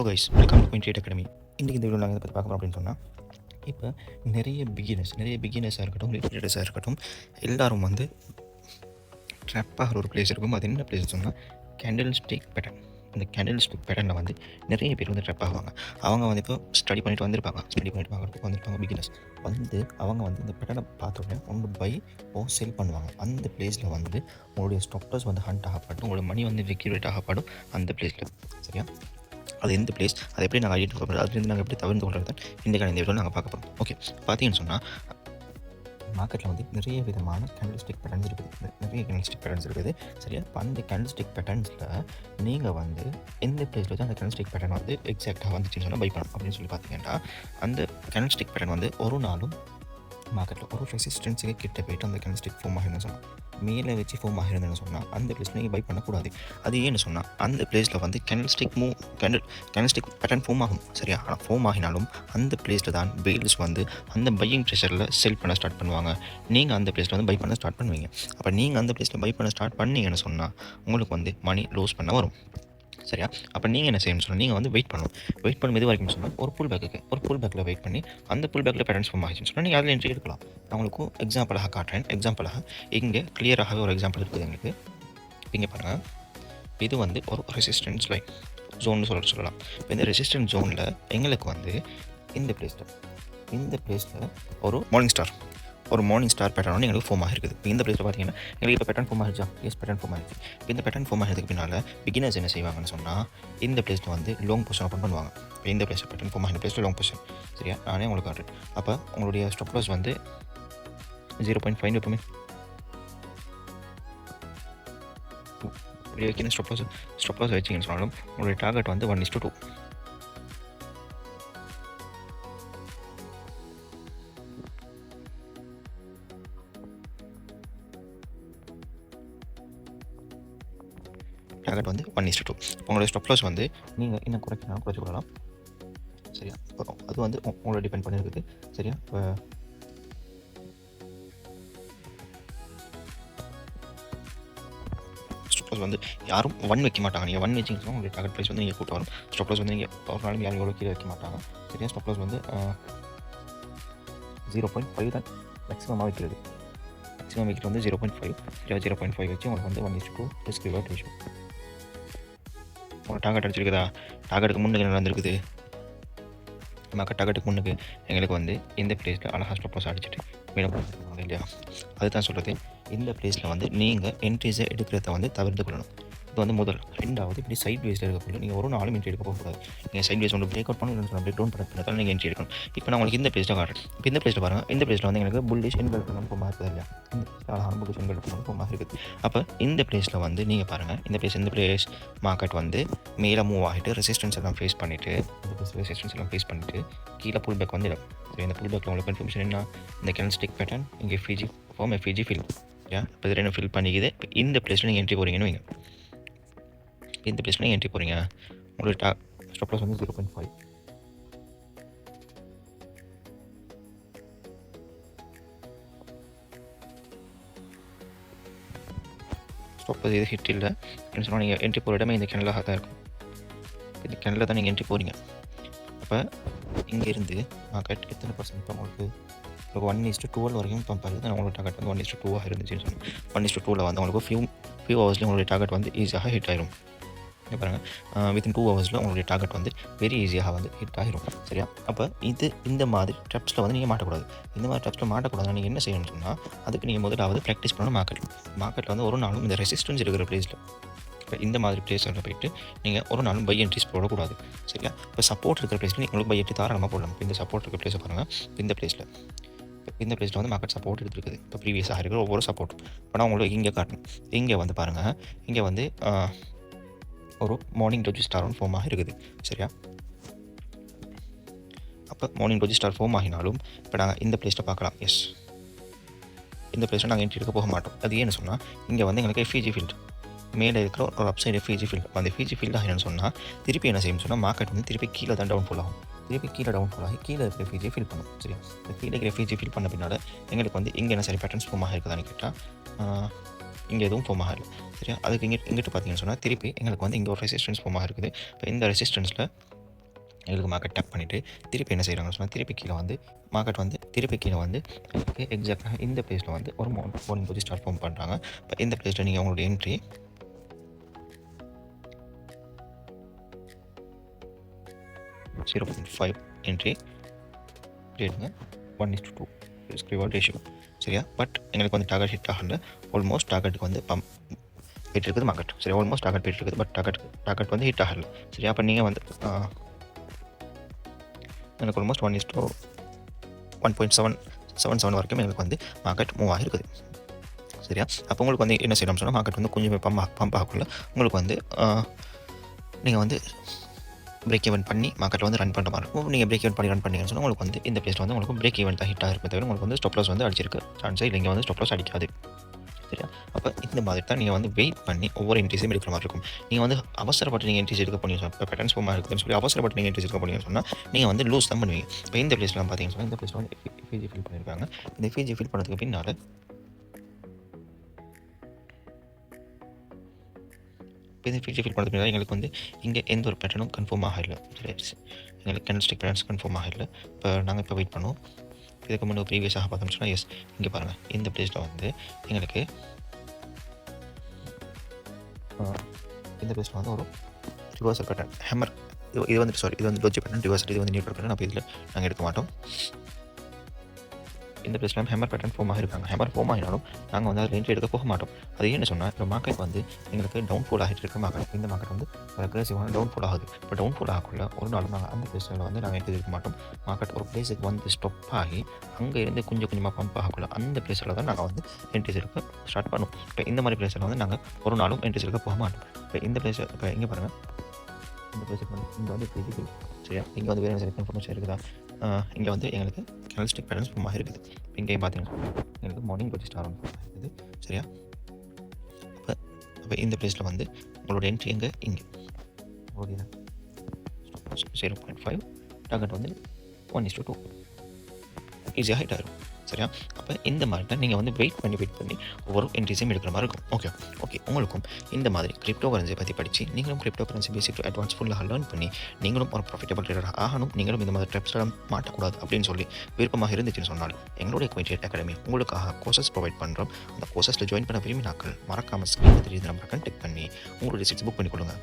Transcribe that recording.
Guys, welcome to queen trade academy. இன்றைக்கி இந்த video நாங்கள் இதை பற்றி பார்க்க போகிறோம் அப்படின்னு சொன்னால், இப்போ நிறைய பிகினர்ஸாக இருக்கட்டும், ட்ரேடர்ஸாக இருக்கட்டும், எல்லாரும் வந்து ட்ராப் ஆகிற ஒரு பிளேஸ் இருக்கும். அது என்ன பிளேஸ் சொன்னால் கேண்டில் ஸ்டிக் பேட்டர்ன். இந்த கேண்டில் ஸ்டிக் பேட்டர்னில் வந்து நிறைய பேர் வந்து ட்ராப் ஆகுவாங்க. அவங்க வந்து இப்போ ஸ்டடி பண்ணிட்டு வந்திருப்பாங்க பிகினர்ஸ் வந்து அவங்க வந்து இந்த பேட்டர்னை பார்த்தோன்னே ஒன்று பை செல் பண்ணுவாங்க. அந்த பிளேஸில் வந்து உங்களுடைய ஸ்டாப்லஸ் வந்து ஹண்ட் ஆகப்படும், உங்களோட மணி வந்து லிக்விடேட் ஆகப்படும் அந்த பிளேஸில். சரியா? அது எந்த பிளேஸ், அதை எப்படி நாங்கள் ஐடென்டிஃபை பண்ணுறது, அதுலேருந்து நாங்கள் எப்படி தவிர்த்து கொள்வது தான் இன்றைக்கான இந்த வீடியோ நாங்கள் பார்க்க போகிறோம். ஓகே, பார்த்தீங்கன்னு சொன்னால் மார்க்கெட்டில் வந்து நிறைய விதமான கேண்டில்ஸ்டிக் பேட்டர்ன்ஸ் இருக்குது. நிறைய கேண்டில்ஸ்டிக் பேட்டர்ன்ஸ் இருக்குது. சரியா? இப்போ அந்த கேண்டில்ஸ்டிக் பேட்டர்ன்ஸில் நீங்கள் வந்து எந்த பிளேஸில் வச்சு அந்த கேண்டில்ஸ்டிக் பேட்டர்ன் வந்து எக்ஸாக்டாக வந்துச்சுன்னு சொன்னால் பை பண்ணணும் அப்படின்னு சொல்லி பார்த்தீங்கன்னா, அந்த கேண்டில்ஸ்டிக் பேட்டர்ன் வந்து ஒரு நாளும் மார்க்கெட்டில் ஒரு ரெசிஸ்டன்ஸுக்கு கிட்ட போய்ட்டு அந்த கேண்டில்ஸ்டிக் ஃபார்ம் ஆகிருந்தேன்னு சொன்னால், மேலே வச்சு ஃபார்ம் ஆகிருந்தேன்னு சொன்னால் அந்த பிளேஸில் நீங்கள் பை பண்ணக்கூடாது. அது ஏன்னு சொன்னால் அந்த பிளேஸில் வந்து கேண்டில்ஸ்டிக் பேட்டர்ன் ஃபார்ம் ஆகும். சரியா? ஆனால் ஃபார்ம் ஆகினாலும் அந்த பிளேஸில் தான் பேல்ஸ் வந்து அந்த பையிங் ப்ரெஷரில் செல் பண்ண ஸ்டார்ட் பண்ணுவாங்க. நீங்கள் அந்த பிளேஸில் வந்து பை பண்ண ஸ்டார்ட் பண்ணுவீங்க. அப்போ நீங்கள் அந்த பிளேஸில் பை பண்ண ஸ்டார்ட் பண்ணீங்கன்னு சொன்னால் உங்களுக்கு வந்து மணி லூஸ் பண்ண வரும். சரியா? அப்போ நீங்கள் என்ன செய்யணும்னு சொன்னால் நீங்கள் வந்து வெயிட் பண்ணணும் எது வரைக்கும் சொன்னால் ஒரு புல் பேக்கில் வெயிட் பண்ணி அந்த புல் பேக்கில் பேட்டர்ன்ஸ் ஃபார்ம் ஆகிடுச்சுன்னு சொன்னால் நீங்கள் அதில் என்ட்ரி எடுக்கலாம். நான் உங்களுக்கு எக்ஸாம்பிளாக காட்டுறேன். இங்கே கிளியராகவே ஒரு எக்ஸாம்பிள் இருக்குது எங்களுக்கு. இங்கே பாருங்கள், இது வந்து ஒரு ரெசிஸ்டன்ஸ் லைன் ஜோன்னு சொல்லலாம். இப்போ இந்த ரெசிஸ்டன்ஸ் ஜோனில் எங்களுக்கு வந்து இந்த பிளேஸில் ஒரு மார்னிங் ஸ்டார் பேட்டர்ன் வந்து எங்களுக்கு ஃபார்ம் ஆகிருக்குது. இப்போ இந்த பிளேஸில் பார்த்தீங்கன்னா எங்களுக்கு இப்போ பேட்டர்ன் ஃபார்ம் ஆகிடுச்சா? பேட்டர்ன் ஃபார்ம் ஆகிடுச்சு. இப்போ இந்த பேட்டர்ன் ஃபார்ம் ஆகிறதுக்கு பின்னால் பிகினர்ஸ் என்ன செய்வாங்கன்னு சொன்னால் இந்த பிளேஸில் வந்து லாங் பொசிஷன் ஓப்பன் பண்ணுவாங்க. இப்போ இந்த பிளேஸில் பேட்டர்ன் ஃபார்ம் ஆகிற பிளேஸில் லாங் பொசிஷன். சரியா? நானே உங்களுக்கு காட்டுறேன். அப்போ உங்களுடைய ஸ்டாப் லாஸ் வந்து 0.5 எப்பவுமே இப்படி வைக்கணும். ஸ்டாப் லாஸ் வச்சிங்கன்னு சொன்னாலும் உங்களுடைய டார்கெட் வந்து 1:2. டார்கெட் வந்து 1:2. உங்களுடைய ஸ்டாப் லாஸ் வந்து நீங்கள் இன்னும் குறைச்சி கொள்ளலாம். சரியா? அது வந்து உங்களோட டிபெண்ட் பண்ணியிருக்குது. சரியா? இப்போ ஸ்டாப் லாஸ் வந்து யாரும் 1 வைக்க மாட்டாங்க. நீங்கள் 1 வச்சிங்கன்னா உங்களுடைய டார்கெட் ப்ரைஸ் வந்து நீங்கள் கூட்ட வரும். ஸ்டாப் லாஸ் வந்து நீங்கள் ஒரு நாளும் யாரும் எவ்வளோ கீழே வைக்க மாட்டாங்க. சரியா? ஸ்டாப் லாஸ் வந்து 0.5 தான் மேக்ஸிமமாக வைக்கிறது. மேக்ஸிமம் வைக்கிறது வந்து 0.5. சரியா? 0.5 வச்சு உங்களுக்கு வந்து 1:2 ரிஸ்க் ரிவார்ட் ரேஷியோ. உங்கள் டார்கெட் அடிச்சிருக்குதா? டார்கெட்டுக்கு முன்னுக்கு என்ன நடந்திருக்குது? டார்கெட்டுக்கு முன்னுக்கு எங்களுக்கு வந்து இந்த பிளேஸில் அழகாக ஸ்டாப் லாஸ் அடிச்சுட்டு மேலே போகிறாங்க இல்லையா? அதுதான் சொல்கிறது. இந்த பிளேஸில் வந்து நீங்கள் என்ட்ரிஸை எடுக்கிறத வந்து தவிர்த்து கொள்ளணும். இது வந்து முதல். ரெண்டாவது, இப்படி சைட் வேஸில் இருக்கக்குள்ள நீங்கள் ஒரு நாளும் என்ட்ரி எடுக்க போகக்கூடாது. நீங்கள் சைட் வேஸ் ஒன்று பிரேக் அவுட் பண்ணணும், பிரேக் டவுன் பண்ணதால் நீங்கள் என்ட்ரி எடுக்கணும். இப்போ நான் உங்களுக்கு இந்த பிளேஸில் காட்டுறேன். இப்போ இந்த பிளேஸில் பாருங்கள். இந்த பிளேஸில் வந்து எனக்கு புல்லிஷ் எண்கள் பண்ணணும் போமா இருக்குது இல்லையா? இந்த பிளேஸில் அழகான புல்லிஷ் எண்கள் பண்ணணும் போமா இருக்குது. அப்போ இந்த பிளேஸில் வந்து நீங்கள் பாருங்கள், இந்த பிளேஸ் மார்க்கெட் வந்து மேலே மூவ் ஆகிட்டு ரெசிஸ்டன்ஸ் எல்லாம் ஃபேஸ் பண்ணிவிட்டு கீழே புல் பேக் வந்து இடம். இந்த புல் பேக்கில் உங்களுக்கு கன்ஃபர்மேஷன் என்ன? இந்த கேண்டில்ஸ்டிக் பேட்டர்ன் இங்கே எஃப்இஜி ஃபில். இப்போ இது 2 ஃபில் பண்ணிக்குது. இப்போ இந்த பிளேஸில் நீங்கள் என்ட்ரி போகிறீங்கன்னு வைங்க. இந்த பிளேஸில் நீங்கள் என்ட்ரி போகிறீங்க. உங்களுக்கு ஸ்டாப் லாஸ் வந்து 0.5. ஸ்டாப் லாஸ் இது ஹிட் இல்லை அப்படின்னு சொன்னால் நீங்கள் என்ட்ரி போகிற இடமே இந்த கேனலாக தான் இருக்கும். இந்த கேனலில் தான் நீங்கள் என்ட்ரி போகிறீங்க. அப்போ இங்கேருந்து மார்க்கெட் எத்தனை பர்சன்ட் உங்களுக்கு 1:12 வரைக்கும் பம்ப் ஆகுது. உங்களோட டார்கெட் வந்து 1:2 இருந்துச்சுன்னு சொன்னால் 1:2 வந்து உங்களுக்கு ஃபியூ ஹவர்ஸில் உங்களுடைய டார்கெட் வந்து ஈஸியாக ஹிட் ஆயிரும். பாருங்கள், வித்தின் 2 ஹவர்ஸில் உங்களுடைய டார்கெட் வந்து வெரி ஈஸியாக வந்து ஹிட் ஆகிரும். சரியா? அப்போ இந்த மாதிரி ட்ரப்ஸில் வந்து நீங்கள் மாட்டக்கூடாது. இந்த மாதிரி ட்ரப்ஸில் மாட்டக்கூடாது. நீங்கள் என்ன செய்யணும்னு சொன்னால் அதுக்கு நீங்கள் முதலாவது ப்ராக்டிஸ் பண்ணணும். மார்க்கெட்டில் வந்து ஒரு நாளும் இந்த ரெசிஸ்டன்ஸ் இருக்கிற பிளேஸில், இப்போ இந்த மாதிரி பிளேஸில் போயிட்டு நீங்கள் ஒரு நாளும் பை என்ட்ரிஸ் போடக்கூடாது. சரியா? இப்போ சப்போர்ட் இருக்கிற பிளேஸில் நீங்கள் உங்களுக்கு பை என்ட்ரி தாராளமாக போடலாம். இப்போ இந்த சப்போர்ட் இருக்கிற பிளேஸை பாருங்கள். இந்த பிளேஸில் வந்து மார்க்கெட் சப்போர்ட் எடுத்துருக்குது. இப்போ ப்ரீவியஸாக இருக்கிற ஒவ்வொரு சப்போர்ட்டும் இப்போ நான் உங்களுக்கு இங்கே காட்டணும். இங்கே வந்து பாருங்கள், இங்கே வந்து ஒரு மார்னிங் டோஜி ஸ்டார் ஒன்று ஃபார்ம் ஆகிருக்குது. சரியா? அப்போ மார்னிங் டோஜி ஸ்டார் ஃபார்ம் ஆகினாலும் இப்போ நாங்கள் இந்த பிளேஸில் பார்க்கலாம். எஸ், இந்த பிளேஸில் நாங்கள் என்ட்ரி எடுக்க போக மாட்டோம். அது ஏன்னு சொன்னால் இங்கே வந்து எங்களுக்கு எஃப்இஜி ஃபீல்டு மேலே இருக்கிற ஒரு அப்சைடு எஃப்இஜி ஃபீல்டு. அந்த எஃப்இஜி ஃபீல்டு ஆகினு சொன்னால் திருப்பி என்ன செய்யணும்னு சொன்னால் மார்க்கெட் வந்து திருப்பி கீழே தான் டவுன் ஃபுல் ஆகும். கீழே இருக்கிற எஃப்இஜி ஃபில் பண்ணும். சரியா? இந்த கீழே இருக்கிற எஃப்இஜி ஃபில் பண்ண பின்னால் எங்களுக்கு வந்து இங்கே என்ன சரி பேட்டர்ன்ஸ் ஃபார்ம் ஆகிருக்குதான்னு கேட்டால் இங்கே எதுவும் ஃபார்ம் ஆகலை. சரியா? அதுக்கு இங்கிட்டு பார்த்தீங்கன்னு சொன்னால் திருப்பி எங்களுக்கு வந்து இங்கே ஒரு ரெசிஸ்டன்ஸ் ஃபார்ம் ஆகிருக்குது. இப்போ இந்த ரெசிஸ்டன்ஸில் எங்களுக்கு மார்க்கெட் டேப் பண்ணிவிட்டு திருப்பி என்ன செய்கிறாங்கன்னு சொன்னால் திருப்பி கீழே வந்து மார்க்கெட் வந்து திருப்பி கீழே வந்து எக்ஸாக்டாக இந்த பிளேஸில் வந்து ஒரு மார்னிங் போய் ஸ்டார்ட் ஃபார்ம் பண்ணுறாங்க. இப்போ இந்த பிளேஸில் நீங்கள் உங்களோட என்ட்ரி 0.5 என்ட்ரி ரேட்டுங்க 1:2 ரிவார்ட் ரேஷியோ சரியா. பட் எங்களுக்கு வந்து டார்கெட் ஹிட் ஆகல. ஆல்மோஸ்ட் டார்கெட்டுக்கு வந்து போயிட்டு இருக்குது மார்க்கெட் சரி. ஆல்மோஸ்ட் டார்கெட் போயிட்டு இருக்குது. பட் டார்கெட் வந்து ஹிட் ஆகல சரியா. அப்போ நீங்கள் வந்து எனக்கு ஆல்மோஸ்ட் 1:1.77 வரைக்கும் எங்களுக்கு வந்து மார்க்கெட் மூவ் ஆகிருக்குது சரியா. அப்போ உங்களுக்கு வந்து என்ன செய்யலாம்னு சொன்னால் மார்க்கெட் வந்து கொஞ்சம் பம்ப் ஆகக்குள்ள உங்களுக்கு வந்து நீங்கள் வந்து பிரேக் ஈவன் பண்ணி மார்க்கெட் வந்து ரன் பண்ணுற மாதிரி இருக்கும். நீங்கள் பிரேக் ஈவன் பண்ணி ரன் பண்ணிங்கன்னு சொன்னால் உங்களுக்கு வந்து இந்த பிளேஸில் வந்து உங்களுக்கு பிரேக் ஈவன் தான் ஹிட் ஆகிருப்பே தவிர உங்களுக்கு வந்து ஸ்டாப் லாஸ் வந்து அடிச்சிருக்கு சான்ஸே இல்லை. இங்கே வந்து ஸ்டாப் லாஸ் அடிக்காது சரியா. அப்போ இந்த மாதிரி தான் நீங்கள் வந்து வெயிட் பண்ணி ஒவ்வொரு என்ட்ரிஸையும் எடுக்கிற மாதிரி இருக்கும். நீங்கள் வந்து அவசரப்பட்டு நீங்கள் என்ட்ரிஸ் எடுக்க போனீங்க இப்போ பேட்டர்ன்ஸ் ஃபார்மாக இருக்குதுன்னு சொல்லி அவசரப்பட்டு நீங்கள் என்ட்ரிஸ் எடுக்க போனீங்கன்னு சொன்னால் நீங்கள் வந்து லூஸ் தான் பண்ணுவீங்க. இப்போ இந்த பிளேஸ்லாம் பார்த்தீங்கன்னு சொன்னால் இந்த பிளேஸில் வந்து எஃபிஜி ஃபில் பண்ணியிருக்காங்க. இந்த எஃபிஜி ஃபில் பண்ணதுக்கு பின்னால் இந்த எஃபிஜி ஃபில் பண்ணதுக்கு பின்னால் எங்களுக்கு வந்து இங்கே எந்த ஒரு பேட்டர்னும் கன்ஃபார்ம் ஆகலை சரி. எங்களுக்கு கேண்டில்ஸ்டிக் பேட்டர்ன்ஸ் கன்ஃபார்ம் ஆகலை. இப்போ நாங்கள் இப்போ வெயிட் பண்ணுவோம். இதுக்கு முன்னாடி ப்ரீவியஸாக பார்த்தோம்னு சொன்னால் எஸ் இங்கே பாருங்கள் இந்த பிளேஸில் வந்து எங்களுக்கு இந்த பிளேஸில் வந்து ஒரு ரிவர்சல் பேட்டர்ன் ஹேமர் இது வந்து இது வந்து டோஜி பேட்டர்ன் ரிவர்சல் இது வந்து நியூட்ரல் பேட்டர்ன். அப்போ இதில் நாங்கள் எடுக்க மாட்டோம். இந்த பிளேஸ்லாம் ஹேமர் பேட்டர்ன் ஃபார்ம் ஆகிருக்காங்க. ஹேமர் ஃபார்ம் ஆகினாலும் நாங்கள் வந்து அதில் என்ட்ரி எடுக்க போக மாட்டோம். அது என்ன சொன்னால் இப்போ மார்க்கெட் வந்து எங்களுக்கு டவுன் ஃபால் ஆகிட்டு இருக்க மார்க்கெட் இந்த மார்க்கெட் வந்து அக்ரெசிவான டவுன் ஃபால் ஆகுது. இப்போ டவுன் ஃபால் ஆகக்குள்ள ஒரு நாளும் நாங்கள் அந்த பிளேஸில் வந்து நாங்கள் என்ட்ரி எடுக்க மாட்டோம். மார்க்கெட் ஒரு பிளேஸுக்கு வந்து ஸ்டாப் ஆகி அங்கே இருந்து கொஞ்சம் கொஞ்சமாக பம்ப் ஆகக்குள்ள அந்த பிளேஸில் தான் நாங்கள் வந்து என்ட்ரிஸ் எடுக்க ஸ்டார்ட் பண்ணுவோம். இப்போ இந்த மாதிரி பிளேஸில் வந்து நாங்கள் ஒரு நாளும் என்ட்ரிஸ் எடுக்க போக மாட்டோம். இப்போ இந்த பிளேஸ் இப்போ இங்கே பாருங்கள் இந்த பிளேஸுக்கு வந்து இங்கே வந்து ஃபிசிக்கல் சரியா. இங்கே வந்து வேறு சில இன்ஃபர்மேஷன் இருக்குதா. இங்கே வந்து எங்களுக்கு கேண்டில்ஸ்டிக் பேட்டர்ன்ஸ் ஃபார்ம் ஆகிருக்குது. இங்கேயும் பார்த்தீங்கன்னா எங்களுக்கு மார்னிங் கொஞ்சம் ஸ்டார் ஆன் இருக்குது சரியா. அப்போ இந்த பிளேஸில் வந்து உங்களோட என்ட்ரி எங்கே இங்கே ஓகே 0.5 டார்கெட் வந்து 1:2 ஈஸியாக ஹைட் ஆகிடும் சரியா. அப்போ இந்த மாதிரி தான் நீங்கள் வந்து வெயிட் பண்ணி ஒவ்வொரு என்ட்ரிஸையும் எடுக்கிற மாதிரி இருக்கும். ஓகே உங்களுக்கும் இந்த மாதிரி கிரிப்டோ கரன்சியை பற்றி படித்து நீங்களும் crypto currency basic to advance ஃபுல்லாக லேர்ன் பண்ணி நீங்களும் ஒரு ப்ராஃபிட்டபிள் ட்ரேடர் ஆகணும், நீங்களும் இந்த மாதிரி ட்ரெப்ஸில் மாட்டக்கூடாது அப்படின்னு சொல்லி விருப்பமாக இருந்துச்சுன்னு சொன்னால் எங்களுடைய குயின்ட்ரேட் அகாடமி உங்களுக்காக கோர்சஸ் ப்ரொவைட் பண்ணுறோம். அந்த கோர்சஸில் ஜாயின் பண்ண விரும்பினாக்கள் மறக்காமல் ஸ்க்ரீனில் தெரியுது நம்பரை கான்டெக்ட் பண்ணி உங்களுடைய சீட்ஸ் புக் பண்ணிக்கொள்ளுங்கள்.